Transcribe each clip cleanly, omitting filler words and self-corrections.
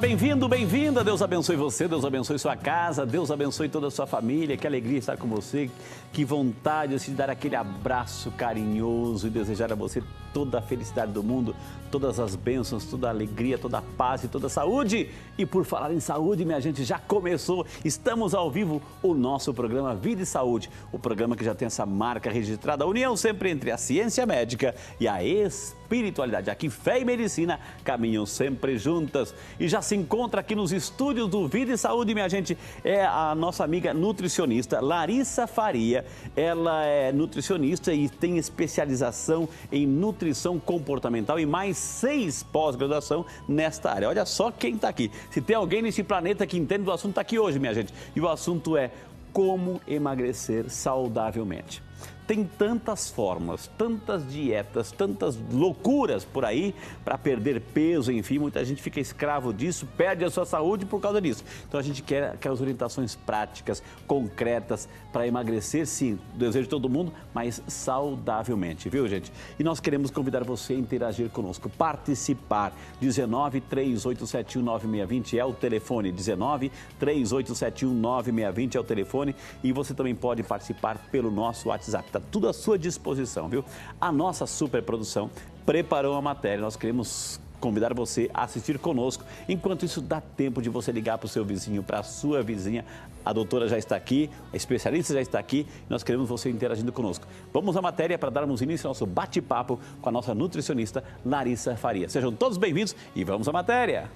bem-vindo, bem-vinda. Deus abençoe você, Deus abençoe sua casa, Deus abençoe toda a sua família. Que alegria estar com você, que vontade de dar aquele abraço carinhoso e desejar a você toda a felicidade do mundo, todas as bênçãos, toda a alegria, toda a paz e toda a saúde. E por falar em saúde, minha gente, já começou, estamos ao vivo, o nosso programa Vida e Saúde, o programa que já tem essa marca registrada, a união sempre entre a ciência médica e a espiritualidade. Aqui fé e medicina caminham sempre juntas. E já se encontra aqui nos estúdios do Vida e Saúde, minha gente, é a nossa amiga nutricionista Larissa Faria. Ela é nutricionista e tem especialização em nutrição comportamental e mais 6 pós-graduação nesta área. Olha só quem está aqui. Se tem alguém nesse planeta que entende do assunto, está aqui hoje, minha gente. E o assunto é como emagrecer saudavelmente. Tem tantas formas, tantas dietas, tantas loucuras por aí para perder peso, enfim, muita gente fica escravo disso, perde a sua saúde por causa disso. Então a gente quer aquelas orientações práticas, concretas, para emagrecer, sim, desejo de todo mundo, mas saudavelmente, viu, gente? E nós queremos convidar você a interagir conosco, participar. 19 3871 9620 é o telefone, 19 3871 9620 é o telefone, e você também pode participar pelo nosso WhatsApp. Está tudo à sua disposição, viu? A nossa superprodução preparou a matéria, nós queremos convidar você a assistir conosco. Enquanto isso, dá tempo de você ligar para o seu vizinho, para a sua vizinha. A doutora já está aqui, a especialista já está aqui, nós queremos você interagindo conosco. Vamos à matéria para darmos início ao nosso bate-papo com a nossa nutricionista Larissa Faria. Sejam todos bem-vindos e vamos à matéria.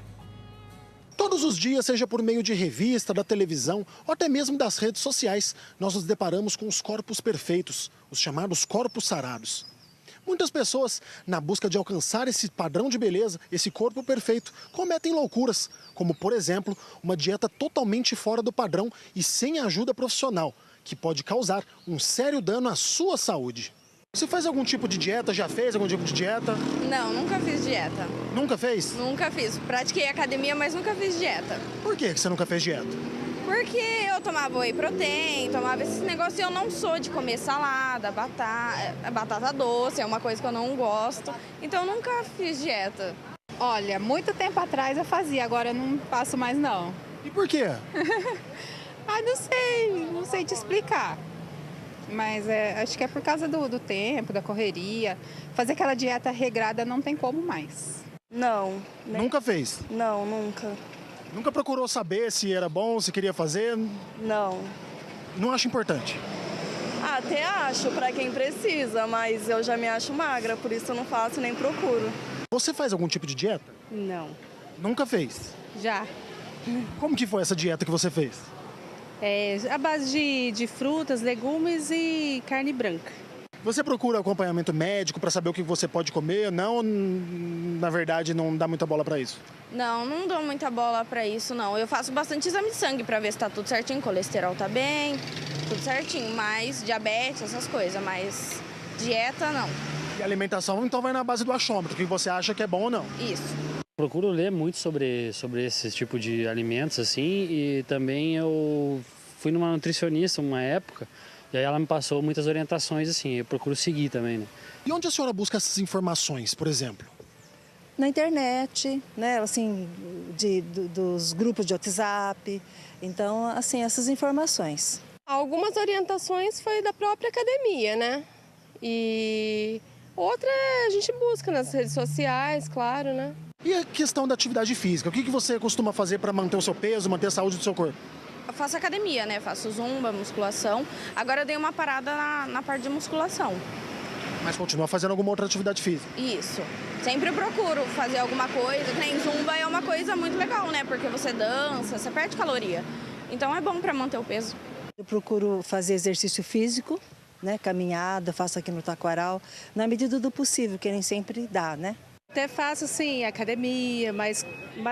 Todos os dias, seja por meio de revista, da televisão ou até mesmo das redes sociais, nós nos deparamos com os corpos perfeitos, os chamados corpos sarados. Muitas pessoas, na busca de alcançar esse padrão de beleza, esse corpo perfeito, cometem loucuras, como, por exemplo, uma dieta totalmente fora do padrão e sem ajuda profissional, que pode causar um sério dano à sua saúde. Você faz algum tipo de dieta? Já fez algum tipo de dieta? Não, nunca fiz dieta. Nunca fez? Nunca fiz. Pratiquei academia, mas nunca fiz dieta. Por que você nunca fez dieta? Porque eu tomava whey protein, tomava esses negócios e eu não sou de comer salada, batata doce, é uma coisa que eu não gosto. Então eu nunca fiz dieta. Olha, muito tempo atrás eu fazia, agora eu não faço mais não. E por quê? Não sei te explicar. Mas acho que é por causa do tempo, da correria. Fazer aquela dieta regrada não tem como mais. Não. Nunca fez? Não, nunca. Nunca procurou saber se era bom, se queria fazer? Não. Não acha importante? Até acho pra quem precisa, mas eu já me acho magra, por isso eu não faço nem procuro. Você faz algum tipo de dieta? Não. Nunca fez? Já. Como que foi essa dieta que você fez? A base de frutas, legumes e carne branca. Você procura acompanhamento médico para saber o que você pode comer? Não, na verdade, não dá muita bola para isso? Não dou muita bola pra isso, não. Eu faço bastante exame de sangue pra ver se tá tudo certinho, colesterol tá bem, tudo certinho, mas diabetes, essas coisas, mas dieta não. E alimentação, então, vai na base do achômetro, o que você acha que é bom ou não? Isso. Procuro ler muito sobre esse tipo de alimentos, assim, e também eu fui numa nutricionista uma época, e aí ela me passou muitas orientações, assim, eu procuro seguir também, né? E onde a senhora busca essas informações, por exemplo? Na internet, né, assim, dos grupos de WhatsApp, então, assim, essas informações. Algumas orientações foi da própria academia, né? E outra a gente busca nas redes sociais, claro, né? E a questão da atividade física, o que você costuma fazer para manter o seu peso, manter a saúde do seu corpo? Eu faço academia, né? Faço zumba, musculação. Agora eu dei uma parada na parte de musculação. Mas continua fazendo alguma outra atividade física? Isso. Sempre procuro fazer alguma coisa, que nem zumba é uma coisa muito legal, né? Porque você dança, você perde caloria. Então é bom para manter o peso. Eu procuro fazer exercício físico, né, caminhada, faço aqui no Taquaral, na medida do possível, que nem sempre dá, né? Até faço, sim, academia, mas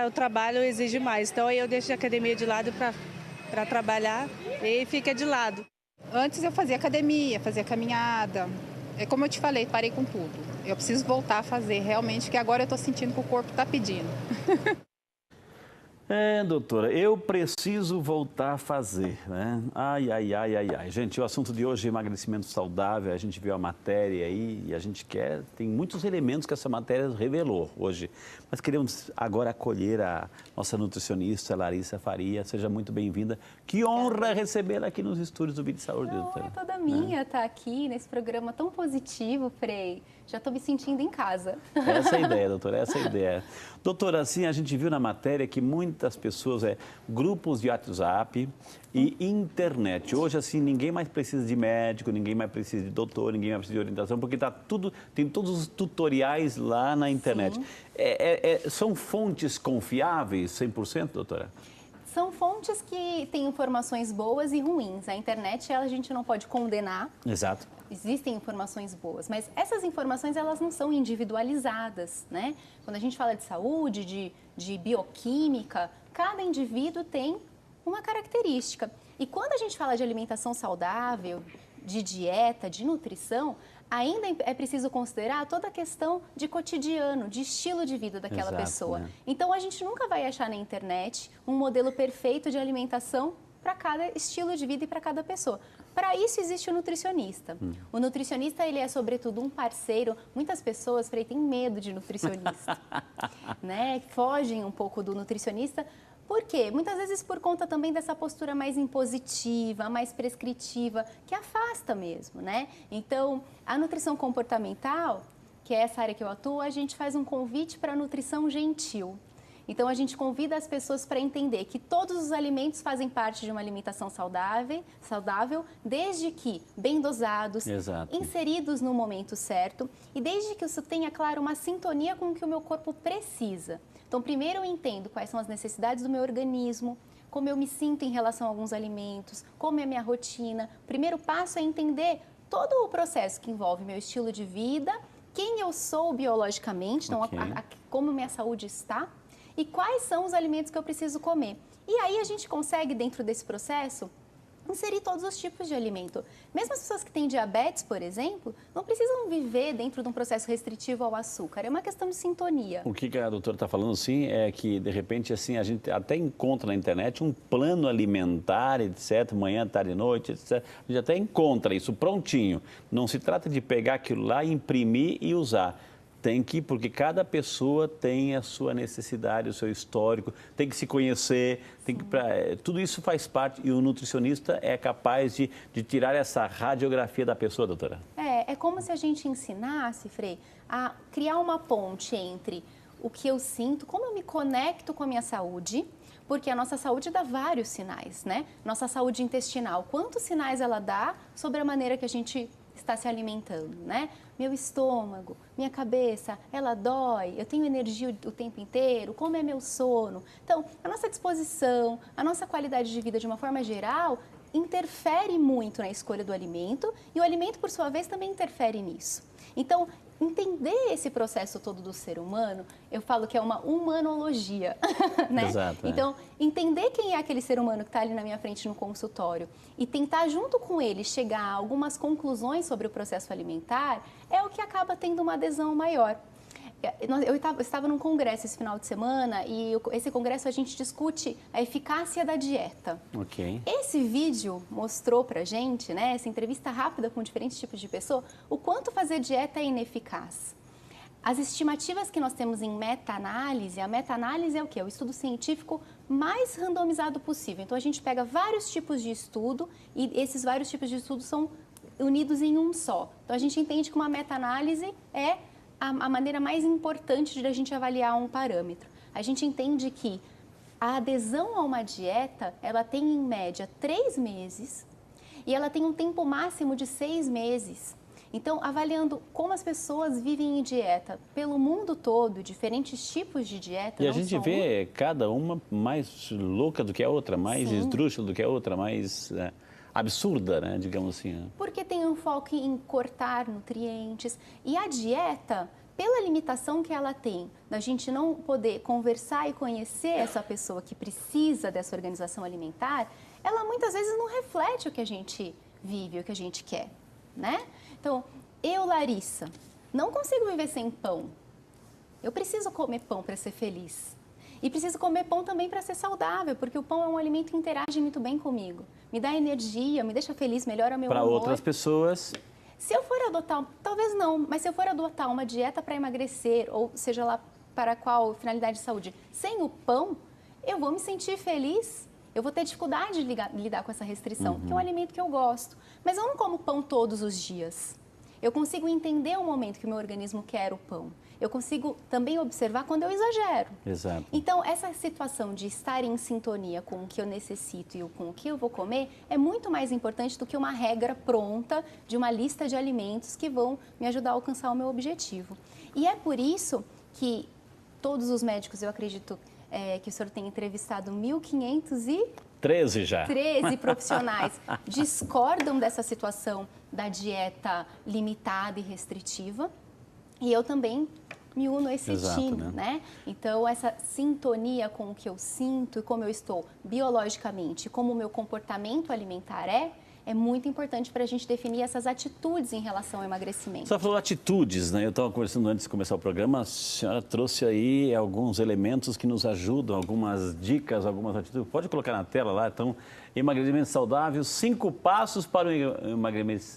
o trabalho exige mais. Então aí eu deixo a academia de lado para trabalhar e fica de lado. Antes eu fazia academia, fazia caminhada. É como eu te falei, parei com tudo. Eu preciso voltar a fazer realmente, que agora eu estou sentindo que o corpo está pedindo. Doutora, eu preciso voltar a fazer, né? Ai, ai, ai, ai, ai. Gente, o assunto de hoje é emagrecimento saudável. A gente viu a matéria aí e a gente tem muitos elementos que essa matéria revelou hoje. Mas queremos agora acolher a nossa nutricionista, Larissa Faria. Seja muito bem-vinda. Que honra recebê-la aqui nos estúdios do Vídeo Saúde, doutora. É toda minha estar aqui nesse programa tão positivo, Frei. Já estou me sentindo em casa. Essa é a ideia, doutora, essa é a ideia. Doutora, assim, a gente viu na matéria que muitas pessoas, grupos de WhatsApp e internet. Hoje, assim, ninguém mais precisa de médico, ninguém mais precisa de doutor, ninguém mais precisa de orientação, porque tem todos os tutoriais lá na internet. São fontes confiáveis, 100%, doutora? São fontes que têm informações boas e ruins. A internet, a gente não pode condenar. Exato. Existem informações boas, mas essas informações, elas não são individualizadas, né? Quando a gente fala de saúde, de bioquímica, cada indivíduo tem uma característica. E quando a gente fala de alimentação saudável, de dieta, de nutrição, ainda é preciso considerar toda a questão de cotidiano, de estilo de vida daquela pessoa. Né? Então, a gente nunca vai achar na internet um modelo perfeito de alimentação para cada estilo de vida e para cada pessoa. Para isso existe o nutricionista. O nutricionista, ele é sobretudo um parceiro. Muitas pessoas, Frei, têm medo de nutricionista, né? Fogem um pouco do nutricionista. Por quê? Muitas vezes por conta também dessa postura mais impositiva, mais prescritiva, que afasta mesmo, né? Então, a nutrição comportamental, que é essa área que eu atuo, a gente faz um convite para a nutrição gentil. Então, a gente convida as pessoas para entender que todos os alimentos fazem parte de uma alimentação saudável, desde que bem dosados, Exato. inseridos no momento certo e desde que isso tenha, claro, uma sintonia com o que o meu corpo precisa. Então, primeiro eu entendo quais são as necessidades do meu organismo, como eu me sinto em relação a alguns alimentos, como é a minha rotina. O primeiro passo é entender todo o processo que envolve meu estilo de vida, quem eu sou biologicamente, então como minha saúde está, e quais são os alimentos que eu preciso comer. E aí a gente consegue, dentro desse processo, inserir todos os tipos de alimento. Mesmo as pessoas que têm diabetes, por exemplo, não precisam viver dentro de um processo restritivo ao açúcar. É uma questão de sintonia. O que a doutora está falando, sim, é que, de repente, assim, a gente até encontra na internet um plano alimentar, etc., manhã, tarde e noite, etc. A gente até encontra isso prontinho. Não se trata de pegar aquilo lá, imprimir e usar. Tem que, porque cada pessoa tem a sua necessidade, o seu histórico, tem que se conhecer, tudo isso faz parte e o nutricionista é capaz de tirar essa radiografia da pessoa, doutora. É como se a gente ensinasse, Frei, a criar uma ponte entre o que eu sinto, como eu me conecto com a minha saúde, porque a nossa saúde dá vários sinais, né? Nossa saúde intestinal, quantos sinais ela dá sobre a maneira que a gente está se alimentando, né? Meu estômago, minha cabeça, ela dói, eu tenho energia o tempo inteiro, como é meu sono? Então, a nossa disposição, a nossa qualidade de vida de uma forma geral interfere muito na escolha do alimento e o alimento, por sua vez, também interfere nisso. Então, entender esse processo todo do ser humano, eu falo que é uma humanologia, né? Exato, Então, entender quem é aquele ser humano que está ali na minha frente no consultório e tentar, junto com ele, chegar a algumas conclusões sobre o processo alimentar, é o que acaba tendo uma adesão maior. Eu estava num congresso esse final de semana e esse congresso a gente discute a eficácia da dieta. Ok. Esse vídeo mostrou pra gente, né, essa entrevista rápida com diferentes tipos de pessoa, o quanto fazer dieta é ineficaz. As estimativas que nós temos em meta-análise, a meta-análise é o quê? É o estudo científico mais randomizado possível. Então, a gente pega vários tipos de estudo e esses vários tipos de estudo são unidos em um só. Então, a gente entende que uma meta-análise é a maneira mais importante de a gente avaliar um parâmetro. A gente entende que a adesão a uma dieta, ela tem em média 3 meses e ela tem um tempo máximo de 6 meses. Então, avaliando como as pessoas vivem em dieta pelo mundo todo, diferentes tipos de dieta. E a gente vê cada uma mais louca do que a outra, mais esdrúxula do que a outra, mais absurda, né, digamos assim. Porque tem um foco em cortar nutrientes e a dieta, pela limitação que ela tem, da gente não poder conversar e conhecer essa pessoa que precisa dessa organização alimentar, ela muitas vezes não reflete o que a gente vive, o que a gente quer, né? Então, eu, Larissa, não consigo viver sem pão. Eu preciso comer pão para ser feliz. E preciso comer pão também para ser saudável, porque o pão é um alimento que interage muito bem comigo. Me dá energia, me deixa feliz, melhora meu humor. Para outras pessoas... Se eu for adotar, talvez não, mas se eu for adotar uma dieta para emagrecer, ou seja lá para qual finalidade de saúde, sem o pão, eu vou me sentir feliz, eu vou ter dificuldade de lidar com essa restrição, porque é um alimento que eu gosto. Mas eu não como pão todos os dias. Eu consigo entender o momento que o meu organismo quer o pão. Eu consigo também observar quando eu exagero. Exato. Então, essa situação de estar em sintonia com o que eu necessito e com o que eu vou comer é muito mais importante do que uma regra pronta de uma lista de alimentos que vão me ajudar a alcançar o meu objetivo. E é por isso que todos os médicos, eu acredito que o senhor tem entrevistado 13 já. 13 profissionais discordam dessa situação da dieta limitada e restritiva. E eu também me uno a esse time, né? Então, essa sintonia com o que eu sinto e como eu estou biologicamente, como o meu comportamento alimentar é muito importante para a gente definir essas atitudes em relação ao emagrecimento. Você falou atitudes, né? Eu estava conversando antes de começar o programa, a senhora trouxe aí alguns elementos que nos ajudam, algumas dicas, algumas atitudes. Pode colocar na tela lá, então, emagrecimento saudável, 5 passos para o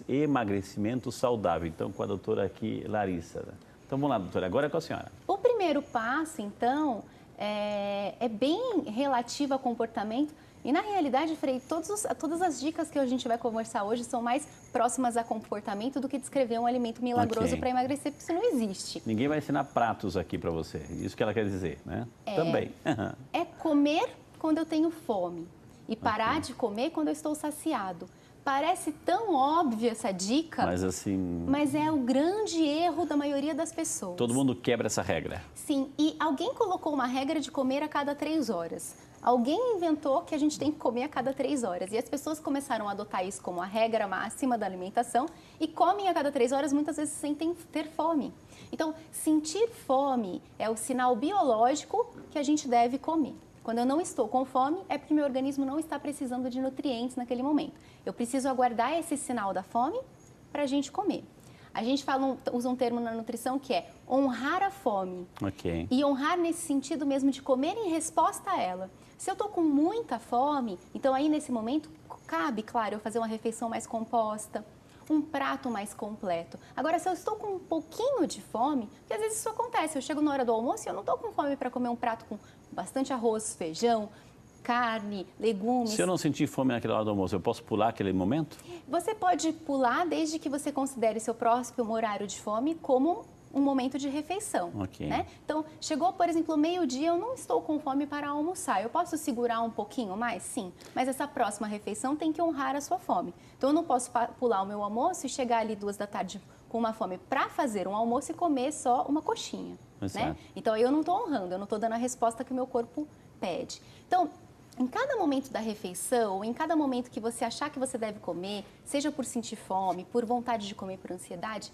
emagrecimento saudável. Então, com a doutora aqui, Larissa. Então, vamos lá, doutora, agora é com a senhora. O primeiro passo, então, é bem relativo ao comportamento. E, na realidade, Frei, todas as dicas que a gente vai conversar hoje são mais próximas a comportamento do que descrever um alimento milagroso para emagrecer, porque isso não existe. Ninguém vai ensinar pratos aqui para você, isso que ela quer dizer, né? Também. É comer quando eu tenho fome e parar de comer quando eu estou saciado. Parece tão óbvia essa dica, mas é o grande erro da maioria das pessoas. Todo mundo quebra essa regra. Sim, e alguém colocou uma regra de comer a cada 3 horas. Alguém inventou que a gente tem que comer a cada 3 horas. E as pessoas começaram a adotar isso como a regra máxima da alimentação e comem a cada 3 horas, muitas vezes sem ter fome. Então, sentir fome é o sinal biológico que a gente deve comer. Quando eu não estou com fome, é porque meu organismo não está precisando de nutrientes naquele momento. Eu preciso aguardar esse sinal da fome para a gente comer. A gente usa um termo na nutrição que é honrar a fome. E honrar nesse sentido mesmo de comer em resposta a ela. Se eu estou com muita fome, então aí nesse momento cabe, claro, eu fazer uma refeição mais composta, um prato mais completo. Agora, se eu estou com um pouquinho de fome, porque às vezes isso acontece, eu chego na hora do almoço e eu não estou com fome para comer um prato com bastante arroz, feijão, carne, legumes. Se eu não sentir fome naquela hora do almoço, eu posso pular aquele momento? Você pode pular desde que você considere seu próximo horário de fome como um momento de refeição. Né? Então, chegou, por exemplo, meio-dia, eu não estou com fome para almoçar. Eu posso segurar um pouquinho mais? Sim. Mas essa próxima refeição tem que honrar a sua fome. Então, eu não posso pular o meu almoço e chegar ali 2 da tarde com uma fome para fazer um almoço e comer só uma coxinha. Né? Então, eu não estou honrando, eu não estou dando a resposta que o meu corpo pede. Então, em cada momento da refeição, em cada momento que você achar que você deve comer, seja por sentir fome, por vontade de comer, por ansiedade,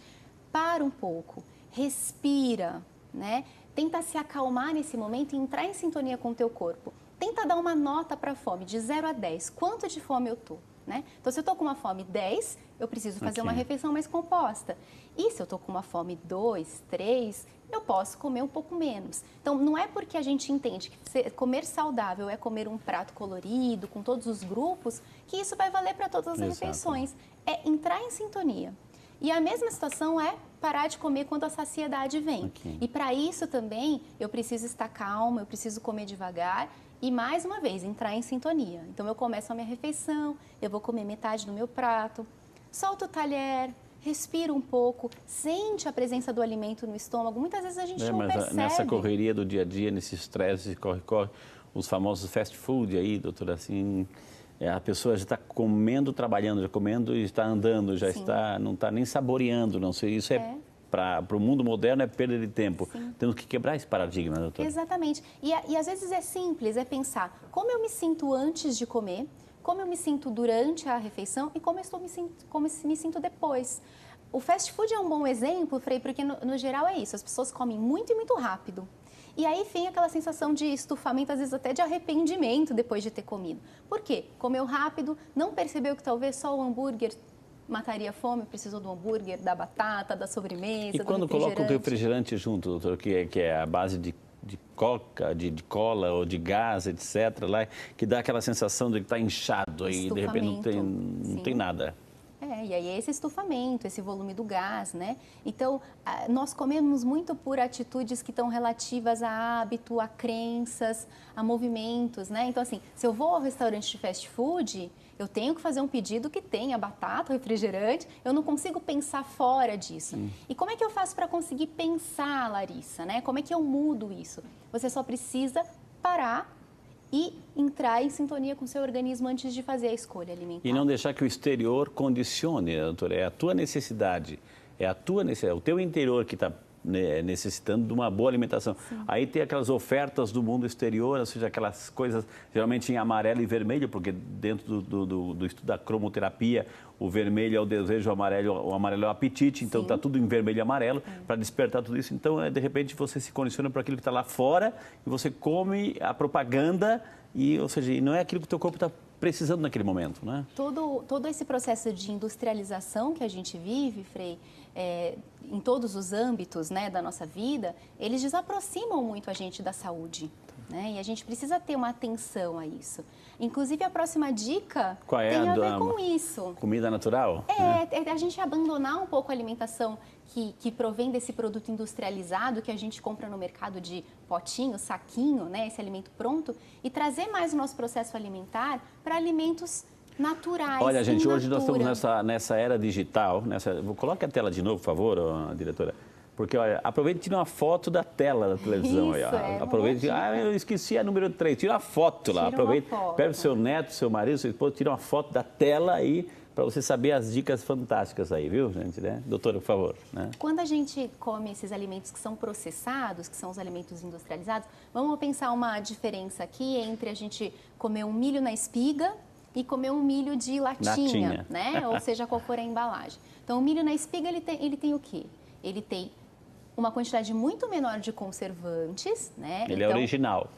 para um pouco. Respira, né? Tenta se acalmar nesse momento e entrar em sintonia com o teu corpo. Tenta dar uma nota para a fome, de 0 a 10. Quanto de fome eu tô, né? Então, se eu tô com uma fome 10, eu preciso fazer uma refeição mais composta. E se eu tô com uma fome 2, 3, eu posso comer um pouco menos. Então, não é porque a gente entende que comer saudável é comer um prato colorido, com todos os grupos, que isso vai valer para todas as refeições. É entrar em sintonia. E a mesma situação é parar de comer quando a saciedade vem. E para isso também eu preciso estar calma, eu preciso comer devagar e, mais uma vez, entrar em sintonia. Então, eu começo a minha refeição, eu vou comer metade do meu prato, solto o talher, respira um pouco, sente a presença do alimento no estômago. Muitas vezes a gente não percebe. Nessa correria do dia a dia, nesse estresse, corre, os famosos fast food aí, doutora, assim... A pessoa já está comendo, trabalhando, já comendo e está andando, já não está nem saboreando, não sei. Isso para o mundo moderno é perda de tempo. Temos que quebrar esse paradigma, doutora. Exatamente. E às vezes é simples, é pensar como eu me sinto antes de comer, como eu me sinto durante a refeição e como me sinto depois. O fast food é um bom exemplo, Frei, porque no geral é isso, as pessoas comem muito e muito rápido. E aí vem aquela sensação de estufamento, às vezes até de arrependimento depois de ter comido. Por quê? Comeu rápido, não percebeu que talvez só o hambúrguer mataria a fome, precisou do hambúrguer, da batata, da sobremesa, e quando coloca o refrigerante junto, doutor, que é a base de coca, de cola ou de gás, etc., lá, que dá aquela sensação de que está inchado aí, de repente não tem nada. E aí é esse estufamento, esse volume do gás, né? Então, nós comemos muito por atitudes que estão relativas a hábito, a crenças, a movimentos, né? Então, assim, se eu vou ao restaurante de fast food, eu tenho que fazer um pedido que tenha batata, refrigerante, eu não consigo pensar fora disso. E como é que eu faço para conseguir pensar, Larissa, né? Como é que eu mudo isso? Você só precisa parar e entrar em sintonia com o seu organismo antes de fazer a escolha alimentar. E não deixar que o exterior condicione, doutora. É a tua necessidade, é o teu interior que está necessitando de uma boa alimentação. Sim. Aí tem aquelas ofertas do mundo exterior, ou seja, aquelas coisas geralmente em amarelo e vermelho, porque dentro do estudo da cromoterapia, o vermelho é o desejo, o amarelo é o apetite, então está tudo em vermelho e amarelo para despertar tudo isso. Então, de repente, você se condiciona para aquilo que está lá fora e você come a propaganda, ou seja, não é aquilo que o teu corpo está precisando naquele momento, né? Todo esse processo de industrialização que a gente vive, Frei, em todos os âmbitos, né, da nossa vida, eles desaproximam muito a gente da saúde, né? E a gente precisa ter uma atenção a isso. Inclusive, a próxima dica tem a ver com isso. Comida natural? É a gente abandonar um pouco a alimentação que provém desse produto industrializado que a gente compra no mercado de potinho, saquinho, né, esse alimento pronto, e trazer mais o nosso processo alimentar para alimentos naturais. Olha, gente, hoje nós estamos nessa era digital. Coloque a tela de novo, por favor, diretora. Porque, olha, aproveite e tira uma foto da tela da televisão. Isso, aí, aproveite, eu esqueci a número 3, tira uma foto lá. Aproveite, pega o seu neto, seu marido, seu esposo, tira uma foto da tela aí, para você saber as dicas fantásticas aí, viu, gente? Né? Doutora, por favor. Né? Quando a gente come esses alimentos que são processados, que são os alimentos industrializados, vamos pensar uma diferença aqui entre a gente comer um milho na espiga e comer um milho de latinha. Né? Ou seja, qual for a embalagem. Então, o milho na espiga, ele tem o quê? Ele tem uma quantidade muito menor de conservantes, né? Ele é original.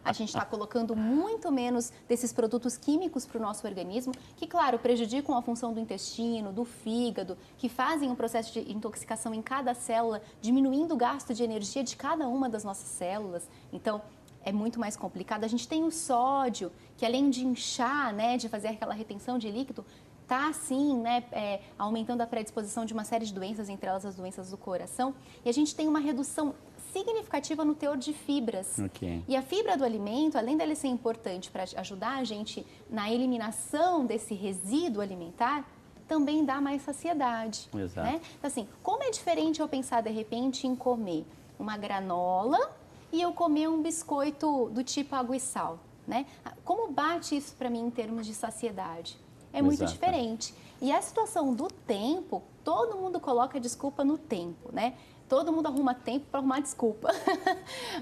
A gente está colocando muito menos desses produtos químicos para o nosso organismo, que, claro, prejudicam a função do intestino, do fígado, que fazem um processo de intoxicação em cada célula, diminuindo o gasto de energia de cada uma das nossas células. Então, é muito mais complicado. A gente tem o sódio, que além de inchar, né, de fazer aquela retenção de líquido, está, sim, né, aumentando a predisposição de uma série de doenças, entre elas as doenças do coração. E a gente tem uma redução significativa no teor de fibras. E a fibra do alimento, além dela ser importante para ajudar a gente na eliminação desse resíduo alimentar, também dá mais saciedade. Exato. Né? Então, assim, como é diferente eu pensar, de repente, em comer uma granola e eu comer um biscoito do tipo água e sal, né? Como bate isso para mim em termos de saciedade? É muito diferente. E a situação do tempo, todo mundo coloca desculpa no tempo, né? Todo mundo arruma tempo para arrumar desculpa.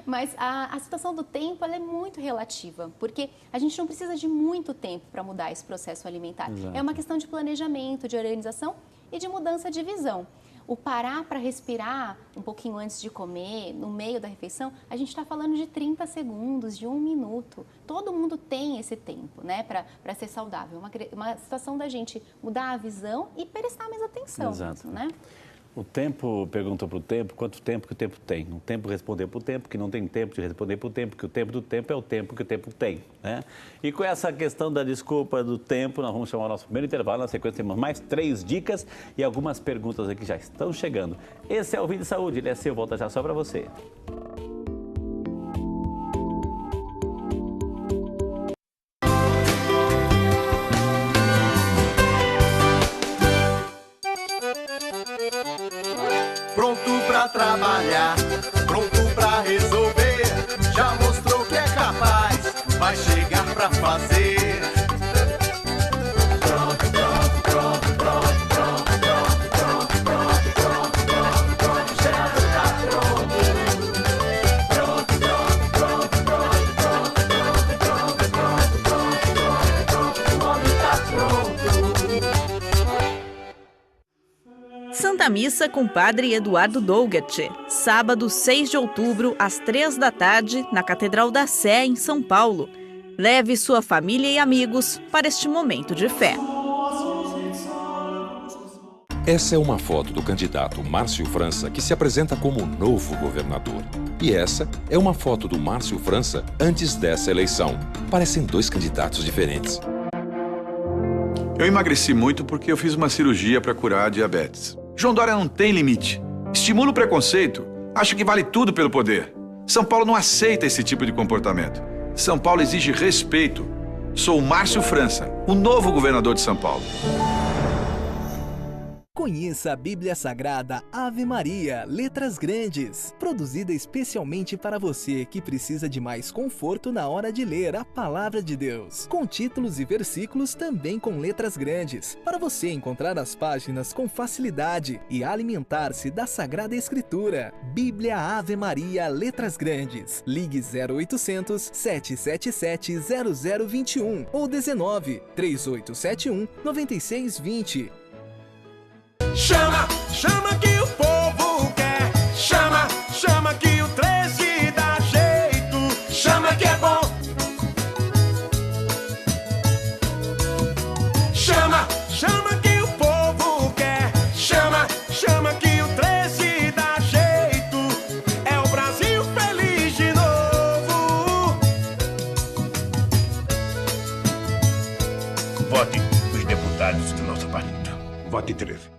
Mas a situação do tempo, ela é muito relativa, porque a gente não precisa de muito tempo para mudar esse processo alimentar. É uma questão de planejamento, de organização e de mudança de visão. O parar para respirar um pouquinho antes de comer, no meio da refeição, a gente está falando de 30 segundos, de 1 minuto. Todo mundo tem esse tempo, né, para ser saudável. Uma situação da gente mudar a visão e prestar mais atenção. Exato. Né? O tempo perguntou para o tempo quanto tempo que o tempo tem. O tempo respondeu para o tempo que não tem tempo de responder para o tempo, que o tempo do tempo é o tempo que o tempo tem. Né? E com essa questão da desculpa do tempo, nós vamos chamar o nosso primeiro intervalo. Na sequência temos mais 3 dicas e algumas perguntas aqui já estão chegando. Esse é o Vida e Saúde, ele é seu, volta já só para você. Trabalhar, pronto pra resolver, já mostrou que é capaz, vai chegar pra fazer. Pronto, pronto, pronto, pronto, pronto, pronto, pronto, pronto, pronto, pronto, já tá pronto. Pronto, pronto, pronto, pronto, pronto, pronto, pronto, pronto, pronto, o homem tá pronto. Santa Missa com Padre Eduardo Dolget, sábado 6 de outubro, às 3 da tarde, na Catedral da Sé, em São Paulo. Leve sua família e amigos para este momento de fé. Essa é uma foto do candidato Márcio França, que se apresenta como novo governador. E essa é uma foto do Márcio França antes dessa eleição. Parecem dois candidatos diferentes. Eu emagreci muito porque eu fiz uma cirurgia para curar a diabetes. João Dória não tem limite. Estimula o preconceito. Acha que vale tudo pelo poder. São Paulo não aceita esse tipo de comportamento. São Paulo exige respeito. Sou o Márcio França, o novo governador de São Paulo. Conheça a Bíblia Sagrada Ave Maria, Letras Grandes, produzida especialmente para você que precisa de mais conforto na hora de ler a Palavra de Deus, com títulos e versículos também com letras grandes, para você encontrar as páginas com facilidade e alimentar-se da Sagrada Escritura. Bíblia Ave Maria, Letras Grandes. Ligue 0800 777 0021 ou 19 3871 9620. Chama, chama que o povo quer. Chama, chama que o 13 dá jeito. Chama que é bom. Chama, chama que o povo quer. Chama, chama que o 13 dá jeito. É o Brasil feliz de novo. Vote os deputados do nosso partido. Vote 13.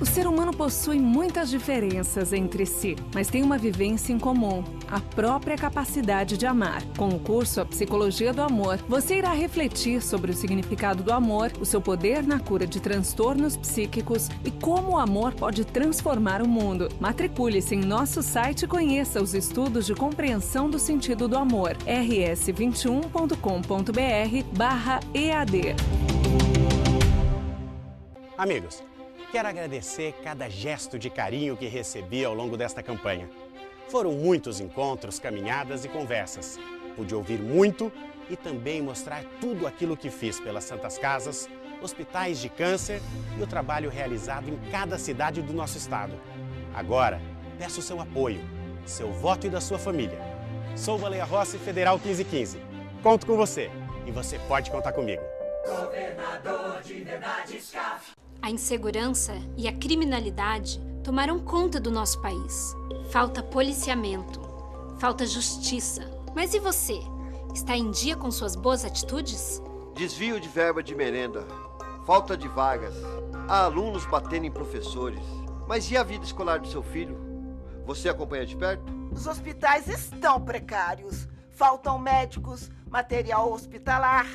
O ser humano possui muitas diferenças entre si, mas tem uma vivência em comum: a própria capacidade de amar. Com o curso A Psicologia do Amor, você irá refletir sobre o significado do amor, o seu poder na cura de transtornos psíquicos e como o amor pode transformar o mundo. Matricule-se em nosso site e conheça os estudos de compreensão do sentido do amor. rs21.com.br/EAD. Amigos, quero agradecer cada gesto de carinho que recebi ao longo desta campanha. Foram muitos encontros, caminhadas e conversas. Pude ouvir muito e também mostrar tudo aquilo que fiz pelas Santas Casas, hospitais de câncer e o trabalho realizado em cada cidade do nosso estado. Agora, peço seu apoio, seu voto e da sua família. Sou Baleia Rossi, Federal 1515. Conto com você e você pode contar comigo. Governador de verdade, SCAF. A insegurança e a criminalidade tomaram conta do nosso país. Falta policiamento, falta justiça. Mas e você? Está em dia com suas boas atitudes? Desvio de verba de merenda, falta de vagas, há alunos batendo em professores. Mas e a vida escolar do seu filho? Você acompanha de perto? Os hospitais estão precários. Faltam médicos, material hospitalar.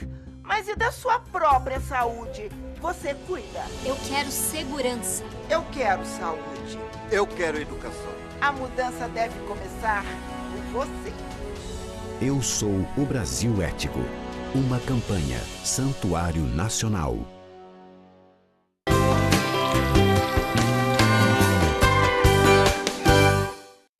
Mas e da sua própria saúde? Você cuida. Eu quero segurança. Eu quero saúde. Eu quero educação. A mudança deve começar por você. Eu sou o Brasil Ético. Uma campanha Santuário Nacional.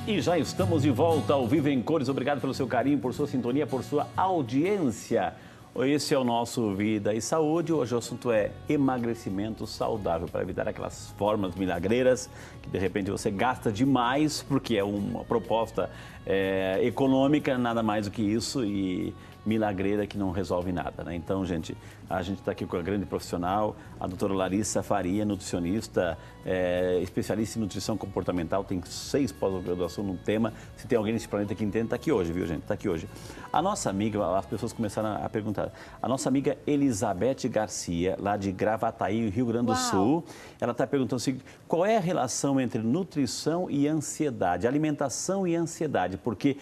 E já estamos de volta ao Vivo em Cores. Obrigado pelo seu carinho, por sua sintonia, por sua audiência. Esse é o nosso Vida e Saúde. Hoje o assunto é emagrecimento saudável, para evitar aquelas formas milagreiras que de repente você gasta demais, porque é uma proposta econômica, nada mais do que isso, e milagreira que não resolve nada, né? Então, gente, a gente está aqui com a grande profissional, a doutora Larissa Faria, nutricionista, especialista em nutrição comportamental, tem 6 pós-graduação no tema. Se tem alguém nesse planeta que entende, está aqui hoje, viu, gente? Está aqui hoje. A nossa amiga, as pessoas começaram a perguntar, a nossa amiga Elizabeth Garcia, lá de Gravataí, Rio Grande do Sul, ela está perguntando o seguinte: qual é a relação entre nutrição e ansiedade, alimentação e ansiedade? Por que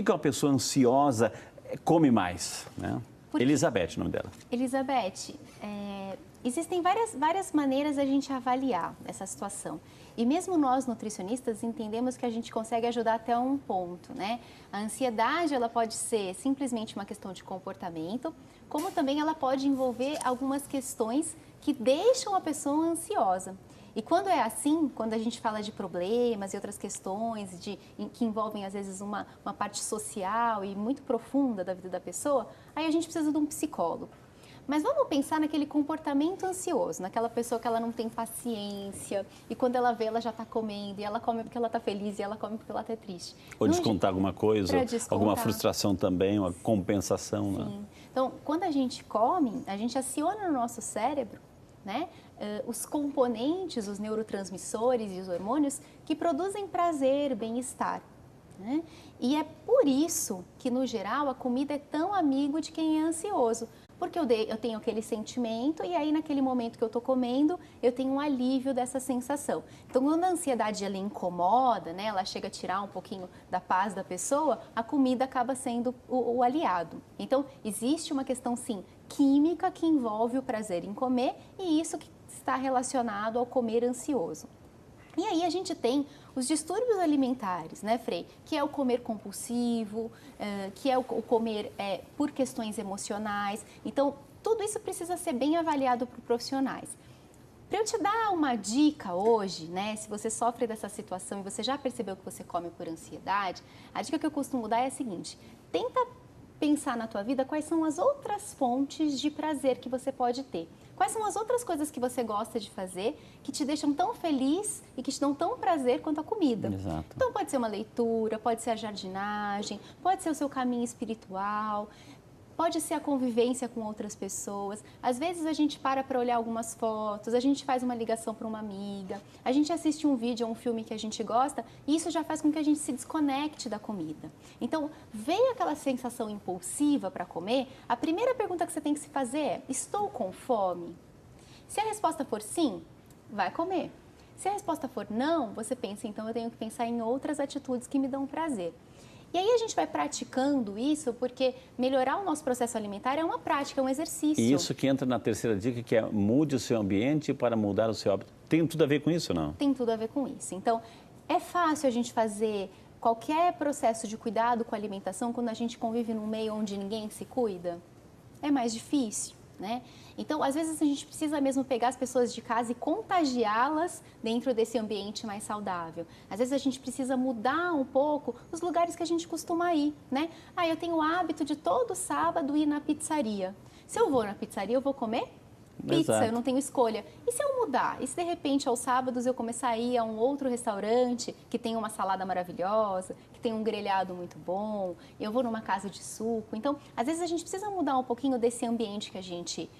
uma pessoa ansiosa come mais, né? Elizabeth, o nome dela. Elizabeth, existem várias maneiras a gente avaliar essa situação. E mesmo nós, nutricionistas, entendemos que a gente consegue ajudar até um ponto, né? A ansiedade, ela pode ser simplesmente uma questão de comportamento, como também ela pode envolver algumas questões que deixam a pessoa ansiosa. E quando é assim, quando a gente fala de problemas e outras questões que envolvem, às vezes, uma parte social e muito profunda da vida da pessoa, aí a gente precisa de um psicólogo. Mas vamos pensar naquele comportamento ansioso, naquela pessoa que ela não tem paciência e quando ela vê, ela já está comendo, e ela come porque ela está feliz e ela come porque ela está triste. Ou descontar alguma coisa, alguma frustração também, uma compensação. Sim. Né? Então, quando a gente come, a gente aciona no nosso cérebro, né, os componentes, os neurotransmissores e os hormônios que produzem prazer, bem-estar, né? E é por isso que, no geral, a comida é tão amigo de quem é ansioso. Porque eu tenho aquele sentimento e aí naquele momento que eu estou comendo, eu tenho um alívio dessa sensação. Então, quando a ansiedade ela incomoda, né, ela chega a tirar um pouquinho da paz da pessoa, a comida acaba sendo o aliado. Então, existe uma questão, sim, química que envolve o prazer em comer e isso que está relacionado ao comer ansioso. E aí a gente tem os distúrbios alimentares, né, Frei? Que é o comer compulsivo, que é o comer por questões emocionais. Então, tudo isso precisa ser bem avaliado por profissionais. Para eu te dar uma dica hoje, né, se você sofre dessa situação e você já percebeu que você come por ansiedade, a dica que eu costumo dar é a seguinte: tenta pensar na tua vida quais são as outras fontes de prazer que você pode ter. Quais são as outras coisas que você gosta de fazer que te deixam tão feliz e que te dão tão prazer quanto a comida? Exato. Então pode ser uma leitura, pode ser a jardinagem, pode ser o seu caminho espiritual, pode ser a convivência com outras pessoas. Às vezes a gente para olhar algumas fotos, a gente faz uma ligação para uma amiga, a gente assiste um vídeo ou um filme que a gente gosta e isso já faz com que a gente se desconecte da comida. Então, veio aquela sensação impulsiva para comer, a primeira pergunta que você tem que se fazer é: estou com fome? Se a resposta for sim, vai comer. Se a resposta for não, você pensa, então eu tenho que pensar em outras atitudes que me dão prazer. E aí a gente vai praticando isso, porque melhorar o nosso processo alimentar é uma prática, é um exercício. E isso que entra na terceira dica, que é mude o seu ambiente para mudar o seu hábito. Tem tudo a ver com isso, não? Tem tudo a ver com isso. Então, é fácil a gente fazer qualquer processo de cuidado com a alimentação quando a gente convive num meio onde ninguém se cuida? É mais difícil, né? Então, às vezes a gente precisa mesmo pegar as pessoas de casa e contagiá-las dentro desse ambiente mais saudável. Às vezes a gente precisa mudar um pouco os lugares que a gente costuma ir, né? Ah, eu tenho o hábito de todo sábado ir na pizzaria. Se eu vou na pizzaria, eu vou comer pizza, Exato. Eu não tenho escolha. E se eu mudar? E se de repente aos sábados eu começar a ir a um outro restaurante que tem uma salada maravilhosa, que tem um grelhado muito bom, eu vou numa casa de suco. Então, às vezes a gente precisa mudar um pouquinho desse ambiente que a gente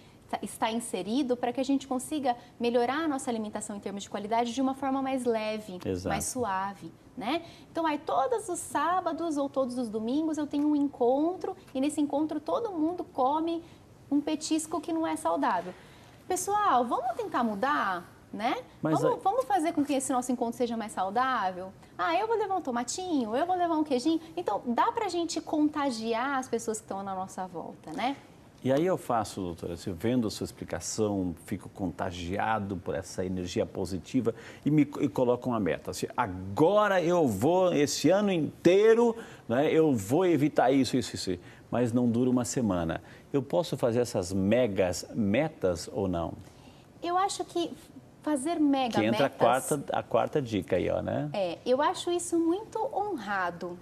está inserido para que a gente consiga melhorar a nossa alimentação em termos de qualidade de uma forma mais leve, Exato. mais suave, né? Então, aí todos os sábados ou todos os domingos eu tenho um encontro e nesse encontro todo mundo come um petisco que não é saudável. Pessoal, vamos tentar mudar, né? Vamos fazer com que esse nosso encontro seja mais saudável? Ah, eu vou levar um tomatinho, eu vou levar um queijinho. Então, dá pra gente contagiar as pessoas que estão na nossa volta, né? E aí eu faço, doutora, assim, vendo a sua explicação, fico contagiado por essa energia positiva e coloco uma meta. Assim, agora eu vou, esse ano inteiro, né, eu vou evitar isso. Mas não dura uma semana. Eu posso fazer essas megas metas ou não? Eu acho que fazer mega que entra metas... a quarta dica aí, ó, né? Eu acho isso muito honrado.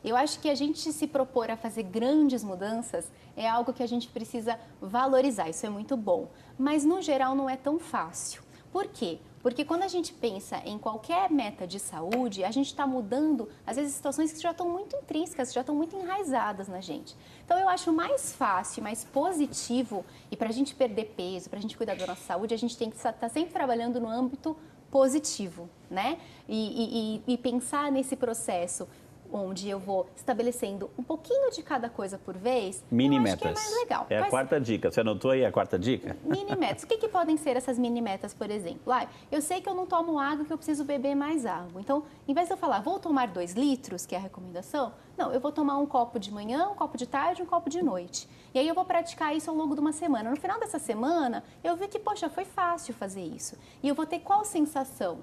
Eu acho que a gente se propor a fazer grandes mudanças é algo que a gente precisa valorizar, isso é muito bom. Mas, no geral, não é tão fácil. Por quê? Porque quando a gente pensa em qualquer meta de saúde, a gente está mudando, às vezes, situações que já estão muito intrínsecas, já estão muito enraizadas na gente. Então, eu acho mais fácil, mais positivo, e para a gente perder peso, para a gente cuidar da nossa saúde, a gente tem que estar sempre trabalhando no âmbito positivo, né? E pensar nesse processo onde eu vou estabelecendo um pouquinho de cada coisa por vez, mini eu metas. acho que é mais legal. É a quarta dica. Você anotou aí a quarta dica? Mini metas. O que podem ser essas mini metas, por exemplo? Eu sei que eu não tomo água, que eu preciso beber mais água. Então, em vez de eu falar, vou tomar 2 litros, que é a recomendação, não, eu vou tomar um copo de manhã, um copo de tarde, um copo de noite. E aí eu vou praticar isso ao longo de uma semana. No final dessa semana, eu vi que, poxa, foi fácil fazer isso. E eu vou ter qual sensação?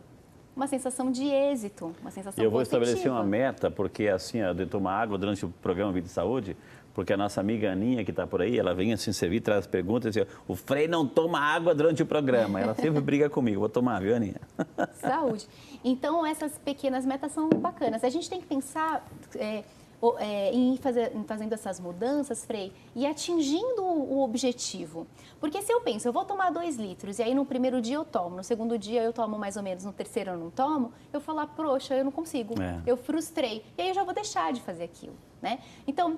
Uma sensação de êxito, uma sensação Eu vou positiva. estabelecer uma meta, porque assim, de tomar água durante o programa Vida e Saúde, porque a nossa amiga Aninha, que está por aí, ela vem assim servir, traz perguntas, assim, o Frei não toma água durante o programa. Ela sempre briga comigo, vou tomar, viu, Aninha? Saúde. Então, essas pequenas metas são bacanas. A gente tem que pensar em fazendo essas mudanças, Frei, e atingindo o objetivo. Porque se eu penso, eu vou tomar 2 litros, e aí no primeiro dia eu tomo, no segundo dia eu tomo mais ou menos, no terceiro eu não tomo, eu falo, poxa, eu não consigo, eu frustrei, e aí eu já vou deixar de fazer aquilo, né? Então,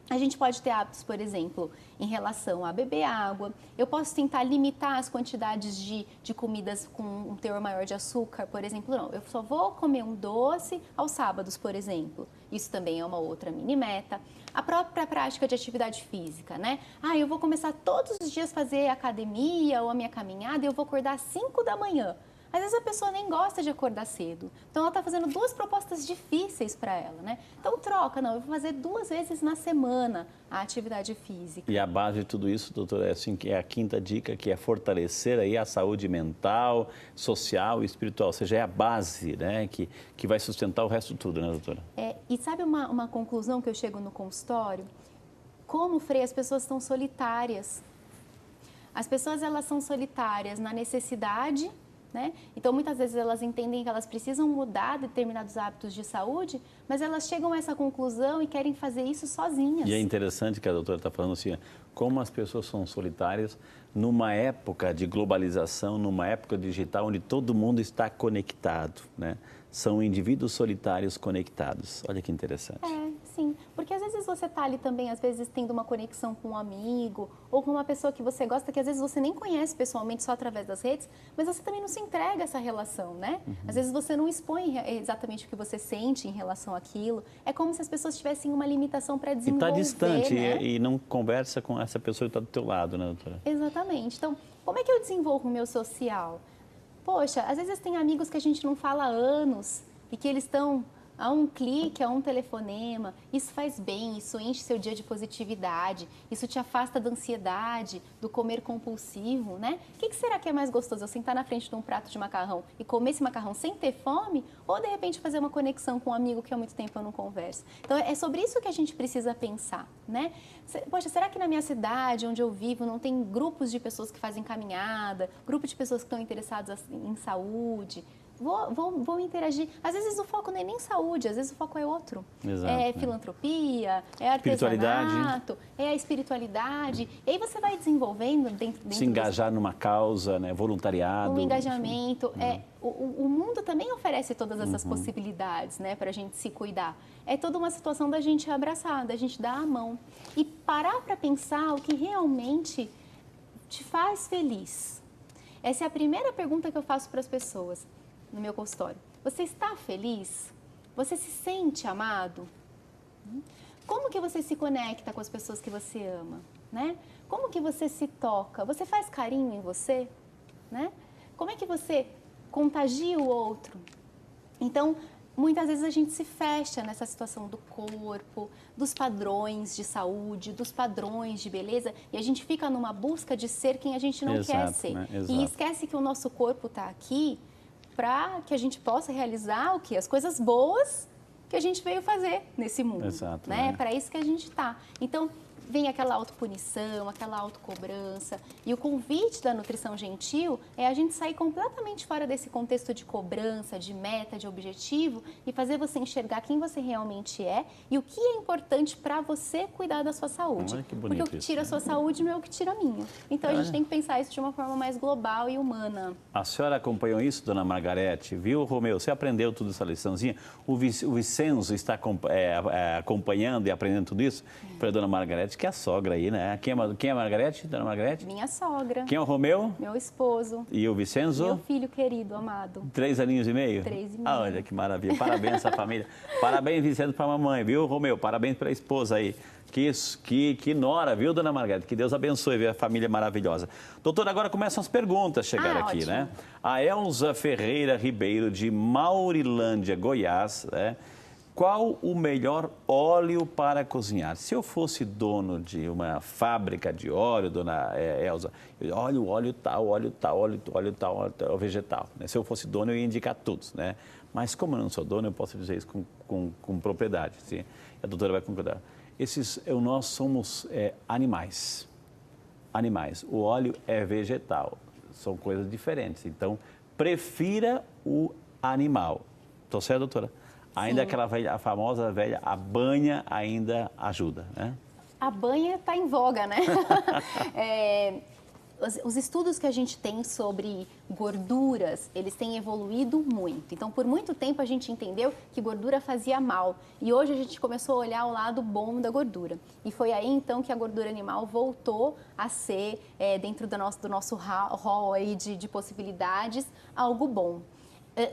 A gente pode ter hábitos, por exemplo, em relação a beber água. Eu posso tentar limitar as quantidades de comidas com um teor maior de açúcar, por exemplo. Não, eu só vou comer um doce aos sábados, por exemplo. Isso também é uma outra mini meta. A própria prática de atividade física, né? Eu vou começar todos os dias a fazer academia ou a minha caminhada e eu vou acordar às 5 da manhã. Às vezes a pessoa nem gosta de acordar cedo. Então, ela está fazendo 2 propostas difíceis para ela, né? Então, troca. Não, eu vou fazer 2 vezes na semana a atividade física. E a base de tudo isso, doutora, é assim, que é a 5ª dica, que é fortalecer aí a saúde mental, social e espiritual. Ou seja, é a base, né, que vai sustentar o resto de tudo, né, doutora? E sabe uma conclusão que eu chego no consultório? Como, Frei, as pessoas estão solitárias. As pessoas, elas são solitárias na necessidade, né? Então, muitas vezes elas entendem que elas precisam mudar determinados hábitos de saúde, mas elas chegam a essa conclusão e querem fazer isso sozinhas. E é interessante que a doutora está falando assim, como as pessoas são solitárias numa época de globalização, numa época digital onde todo mundo está conectado, né? São indivíduos solitários conectados. Olha que interessante. Sim, porque às vezes você está ali também, às vezes tendo uma conexão com um amigo ou com uma pessoa que você gosta, que às vezes você nem conhece pessoalmente, só através das redes, mas você também não se entrega a essa relação, né? Às vezes você não expõe exatamente o que você sente em relação àquilo. É como se as pessoas tivessem uma limitação para desenvolver, e está distante, né? e não conversa com essa pessoa que está do teu lado, né, doutora? Exatamente. Então, como é que eu desenvolvo o meu social? Poxa, às vezes tem amigos que a gente não fala há anos e que eles estão a um clique, a um telefonema. Isso faz bem, isso enche seu dia de positividade, isso te afasta da ansiedade, do comer compulsivo, né? O que será que é mais gostoso? Eu sentar na frente de um prato de macarrão e comer esse macarrão sem ter fome? Ou, de repente, fazer uma conexão com um amigo que há muito tempo eu não converso? Então, é sobre isso que a gente precisa pensar, né? Poxa, será que na minha cidade, onde eu vivo, não tem grupos de pessoas que fazem caminhada, grupo de pessoas que estão interessadas em saúde? Vou interagir. Às vezes o foco não é nem saúde, às vezes o foco é outro. Exato, é filantropia, é artesanato, é a espiritualidade. E aí você vai desenvolvendo dentro se engajar numa causa, né? Voluntariado. Um engajamento. O mundo também oferece todas essas possibilidades, né, para a gente se cuidar. É toda uma situação da gente abraçar, da gente dar a mão. E parar para pensar o que realmente te faz feliz. Essa é a primeira pergunta que eu faço para as pessoas no meu consultório. Você está feliz? Você se sente amado? Como que você se conecta com as pessoas que você ama, né? Como que você se toca? Você faz carinho em você, né? Como é que você contagia o outro? Então, muitas vezes a gente se fecha nessa situação do corpo, dos padrões de saúde, dos padrões de beleza, e a gente fica numa busca de ser quem a gente não quer ser. Né? E esquece que o nosso corpo está aqui para que a gente possa realizar o quê? As coisas boas que a gente veio fazer nesse mundo. Exato, né? Para isso que a gente está. Então, vem aquela autopunição, aquela autocobrança. E o convite da nutrição gentil é a gente sair completamente fora desse contexto de cobrança, de meta, de objetivo e fazer você enxergar quem você realmente é e o que é importante para você cuidar da sua saúde. Olha que bonito. Porque o que tira a sua saúde não é o que tira a minha. Então, a gente tem que pensar isso de uma forma mais global e humana. A senhora acompanhou isso, dona Margarete? Viu, Romeu? Você aprendeu tudo essa liçãozinha? O Vicenzo está acompanhando e aprendendo tudo isso? Para a dona Margarete, que é a sogra aí, né? Quem é a Margarete, dona Margarete? Minha sogra. Quem é o Romeu? Meu esposo. E o Vicenzo? Meu filho querido, amado. 3 aninhos e meio? 3 e meio. Olha que maravilha. Parabéns essa família. Parabéns, Vicenzo, para a mamãe, viu, Romeu? Parabéns pela esposa aí. Que nora, viu, dona Margarete? Que Deus abençoe, viu? A família maravilhosa. Doutora, agora começam as perguntas a chegar aqui, ótimo. Né? A Elza Ferreira Ribeiro, de Maurilândia, Goiás, né? Qual o melhor óleo para cozinhar? Se eu fosse dono de uma fábrica de óleo, dona Elza, óleo tal, vegetal. Né? Se eu fosse dono, eu ia indicar todos, né? Mas como eu não sou dono, eu posso dizer isso com propriedade. Sim? A doutora vai concordar. Nós somos animais. O óleo é vegetal. São coisas diferentes. Então, prefira o animal. Estou certo, doutora? Ainda aquela velha, a famosa velha, a banha ainda ajuda, né? A banha está em voga, né? os estudos que a gente tem sobre gorduras, eles têm evoluído muito. Então, por muito tempo a gente entendeu que gordura fazia mal. E hoje a gente começou a olhar o lado bom da gordura. E foi aí, então, que a gordura animal voltou a ser, dentro do nosso rol aí de possibilidades, algo bom.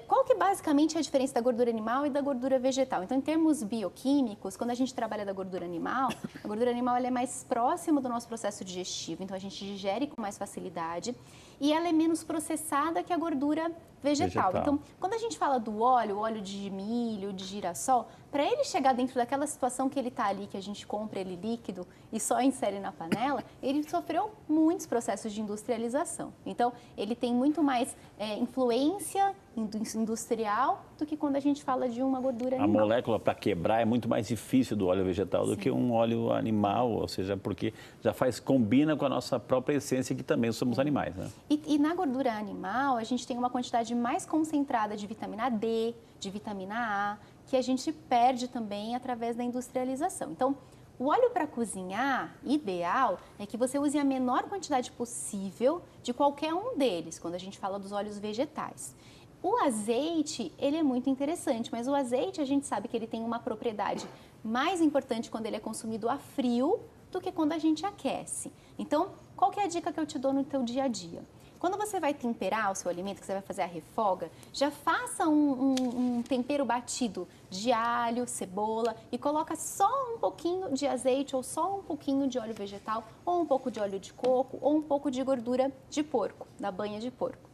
Qual que basicamente é a diferença da gordura animal e da gordura vegetal? Então, em termos bioquímicos, quando a gente trabalha da gordura animal, a gordura animal ela é mais próxima do nosso processo digestivo, então a gente digere com mais facilidade e ela é menos processada que a gordura vegetal. Então, quando a gente fala do óleo, o óleo de milho, de girassol, para ele chegar dentro daquela situação que ele está ali, que a gente compra ele líquido e só insere na panela, ele sofreu muitos processos de industrialização. Então, ele tem muito mais influência industrial do que quando a gente fala de uma gordura animal. A molécula para quebrar é muito mais difícil do óleo vegetal do que um óleo animal, ou seja, porque já combina com a nossa própria essência, que também somos animais, né? E na gordura animal, a gente tem uma quantidade mais concentrada de vitamina D, de vitamina A, que a gente perde também através da industrialização. Então, o óleo para cozinhar, ideal, é que você use a menor quantidade possível de qualquer um deles, quando a gente fala dos óleos vegetais. O azeite, ele é muito interessante, mas o azeite a gente sabe que ele tem uma propriedade mais importante quando ele é consumido a frio do que quando a gente aquece. Então, qual que é a dica que eu te dou no teu dia a dia? Quando você vai temperar o seu alimento, que você vai fazer a refoga, já faça um tempero batido de alho, cebola e coloca só um pouquinho de azeite ou só um pouquinho de óleo vegetal ou um pouco de óleo de coco ou um pouco de gordura de porco, da banha de porco.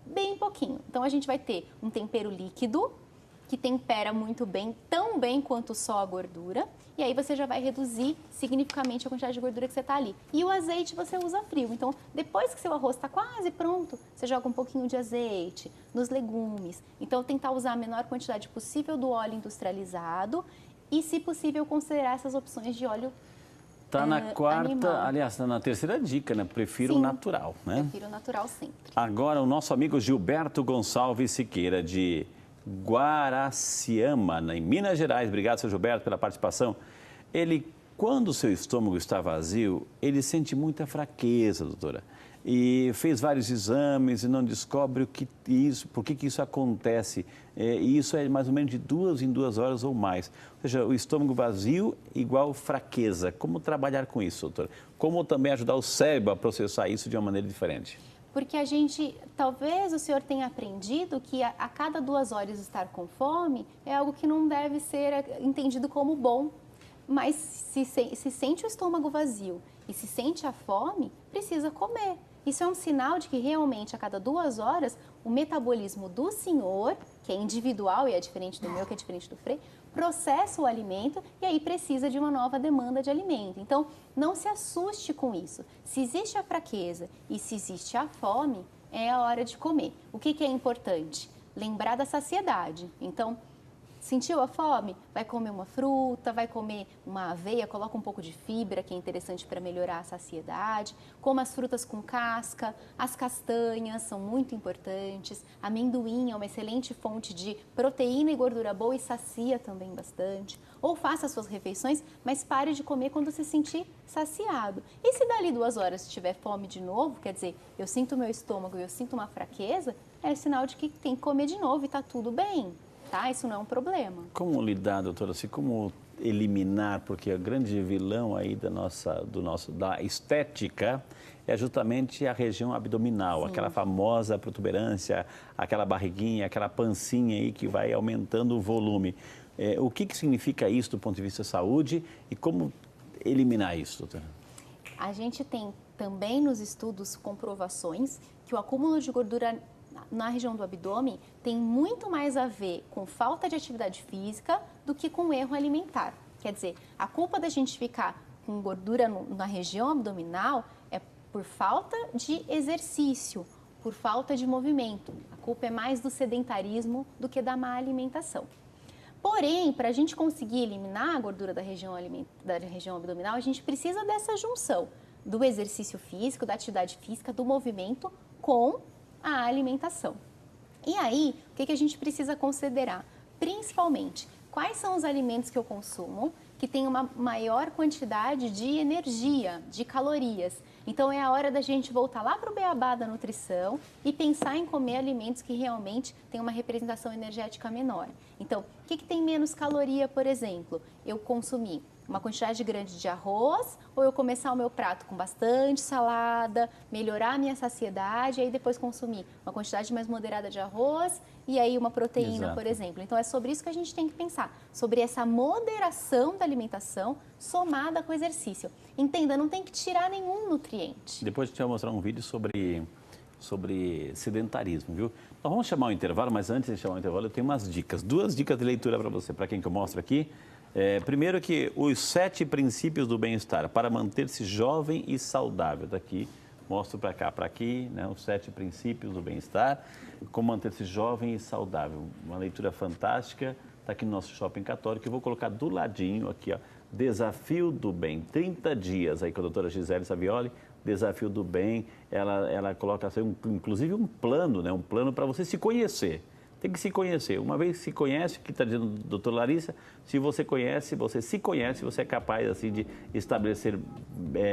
Bem pouquinho. Então, a gente vai ter um tempero líquido que tempera muito bem, tão bem quanto só a gordura. E aí você já vai reduzir significativamente a quantidade de gordura que você está ali. E o azeite você usa frio. Então, depois que seu arroz está quase pronto, você joga um pouquinho de azeite nos legumes. Então, tentar usar a menor quantidade possível do óleo industrializado e, se possível, considerar essas opções de óleo Está na quarta, animal. aliás, está na terceira dica, né? Prefiro o natural, né? Prefiro o natural sempre. Agora, o nosso amigo Gilberto Gonçalves Siqueira, de Guaraciama, em Minas Gerais. Obrigado, seu Gilberto, pela participação. Ele, quando o seu estômago está vazio, ele sente muita fraqueza, doutora. E fez vários exames e não descobre por que isso acontece. E isso é mais ou menos de 2 em 2 horas ou mais. Ou seja, o estômago vazio igual fraqueza. Como trabalhar com isso, doutora? Como também ajudar o cérebro a processar isso de uma maneira diferente? Porque a gente, talvez o senhor tenha aprendido que a cada 2 horas estar com fome é algo que não deve ser entendido como bom. Mas se sente o estômago vazio e se sente a fome, precisa comer. Isso é um sinal de que realmente a cada 2 horas o metabolismo do senhor, que é individual e é diferente do meu, que é diferente do Frei, processa o alimento e aí precisa de uma nova demanda de alimento. Então, não se assuste com isso. Se existe a fraqueza e se existe a fome, é a hora de comer. O que é importante? Lembrar da saciedade. Então, sentiu a fome? Vai comer uma fruta, vai comer uma aveia, coloca um pouco de fibra, que é interessante para melhorar a saciedade. Coma as frutas com casca, as castanhas são muito importantes. Amendoim é uma excelente fonte de proteína e gordura boa e sacia também bastante. Ou faça as suas refeições, mas pare de comer quando se sentir saciado. E se dali 2 horas tiver fome de novo, quer dizer, eu sinto meu estômago e eu sinto uma fraqueza, é sinal de que tem que comer de novo e está tudo bem. Tá? Isso não é um problema. Como lidar, doutora, assim, como eliminar, porque a grande vilão aí da estética é justamente a região abdominal, sim, aquela famosa protuberância, aquela barriguinha, aquela pancinha aí que vai aumentando o volume. O que significa isso do ponto de vista da saúde e como eliminar isso, doutora? A gente tem também nos estudos comprovações que o acúmulo de gordura na região do abdômen tem muito mais a ver com falta de atividade física do que com erro alimentar. Quer dizer, a culpa da gente ficar com gordura na região abdominal é por falta de exercício, por falta de movimento. A culpa é mais do sedentarismo do que da má alimentação. Porém, para a gente conseguir eliminar a gordura da região abdominal, a gente precisa dessa junção do exercício físico, da atividade física, do movimento com a alimentação. E aí, o que a gente precisa considerar? Principalmente, quais são os alimentos que eu consumo que que têm uma maior quantidade de energia, de calorias. Então é a hora da gente voltar lá para o beabá da nutrição e pensar em comer alimentos que realmente têm uma representação energética menor. Então, o que tem menos caloria, por exemplo? Eu consumir uma quantidade grande de arroz ou eu começar o meu prato com bastante salada, melhorar a minha saciedade e aí depois consumir uma quantidade mais moderada de arroz e aí uma proteína, por exemplo. Então é sobre isso que a gente tem que pensar, sobre essa moderação da alimentação somada com o exercício. Entenda, não tem que tirar nenhum nutriente. Depois a gente vai mostrar um vídeo sobre sedentarismo, viu? Então vamos chamar o intervalo, mas antes de chamar o intervalo eu tenho umas dicas, 2 dicas de leitura para você, para quem que eu mostro aqui. Primeiro que os 7 princípios do bem-estar para manter-se jovem e saudável. Daqui, mostro para cá, para aqui, né, os 7 princípios do bem-estar, como manter-se jovem e saudável. Uma leitura fantástica, está aqui no nosso Shopping Católico. Eu vou colocar do ladinho aqui, ó, Desafio do Bem, 30 dias, aí com a doutora Gisele Savioli. Desafio do Bem, ela coloca assim, inclusive um plano, né, um plano para você se conhecer. Tem que se conhecer. Uma vez que se conhece, o que está dizendo a doutora Larissa, se você conhece, você se conhece, você é capaz assim, de estabelecer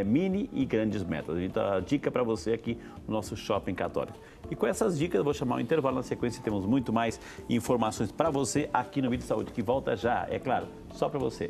mini e grandes metas. Então, a dica para você aqui no nosso Shopping Católico. E com essas dicas, eu vou chamar o intervalo. Na sequência, temos muito mais informações para você aqui no Vídeo Saúde, que volta já, é claro, só para você.